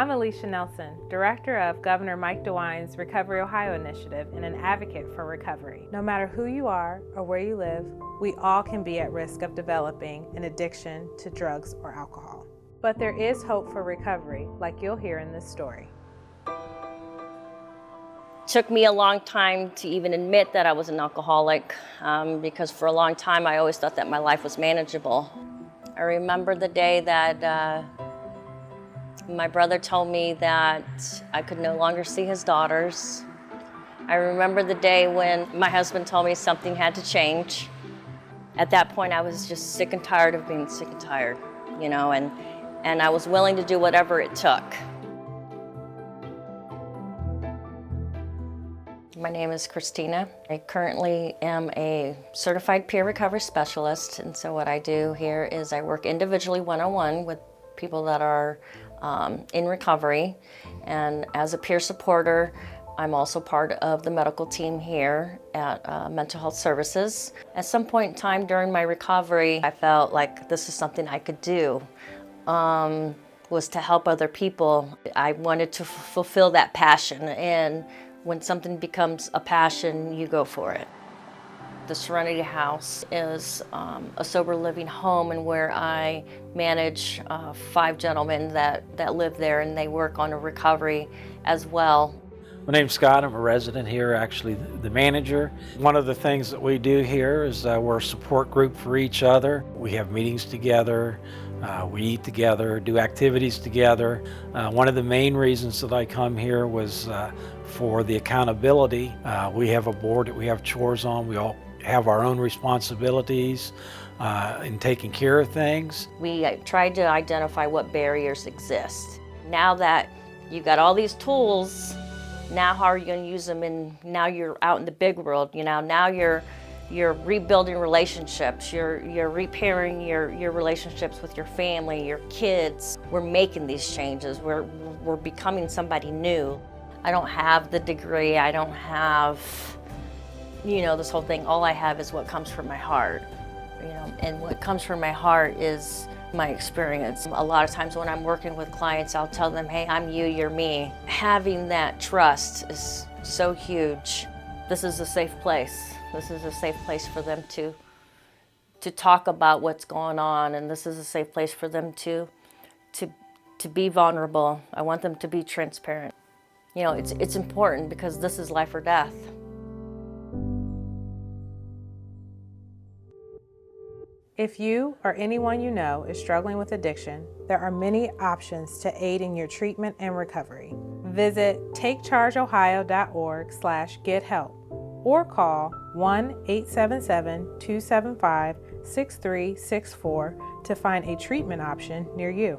I'm Alicia Nelson, Director of Governor Mike DeWine's Recovery Ohio initiative and an advocate for recovery. No matter who you are or where you live, we all can be at risk of developing an addiction to drugs or alcohol. But there is hope for recovery, like you'll hear in this story. Took me a long time to even admit that I was an alcoholic because for a long time I always thought that my life was manageable. I remember the day that my brother told me that I could no longer see his daughters. I remember the day when my husband told me something had to change. At that point I was just sick and tired of being sick and tired, you know, and I was willing to do whatever it took. My name is Kristina. I currently am a certified peer recovery specialist, and so what I do here is I work individually one-on-one with people that are in recovery, and as a peer supporter, I'm also part of the medical team here at Mental Health Services. At some point in time during my recovery, I felt like this is something I could do, was to help other people. I wanted to fulfill that passion, and when something becomes a passion, you go for it. The Serenity House is a sober living home, and where I manage 5 gentlemen that live there, and they work on a recovery as well. My name's Scott. I'm a resident here, actually the manager. One of the things that we do here is we're a support group for each other. We have meetings together, we eat together, do activities together. One of the main reasons that I come here was for the accountability. We have a board that we have chores on. We all have our own responsibilities in taking care of things. We tried to identify what barriers exist. Now that you've got all these tools, now how are you going to use them? And now you're out in the big world. You know, now you're rebuilding relationships. You're repairing your relationships with your family, your kids. We're making these changes. We're becoming somebody new. I don't have the degree. I don't have, you know, this whole thing. All I have is what comes from my heart, you know, and what comes from my heart is my experience. A lot of times when I'm working with clients, I'll tell them, hey, I'm you, you're me. Having that trust is so huge. This is a safe place. This is a safe place for them to talk about what's going on, and this is a safe place for them to be vulnerable. I want them to be transparent. You know, it's important because this is life or death. If you or anyone you know is struggling with addiction, there are many options to aid in your treatment and recovery. Visit takechargeohio.org/gethelp or call 1-877-275-6364 to find a treatment option near you.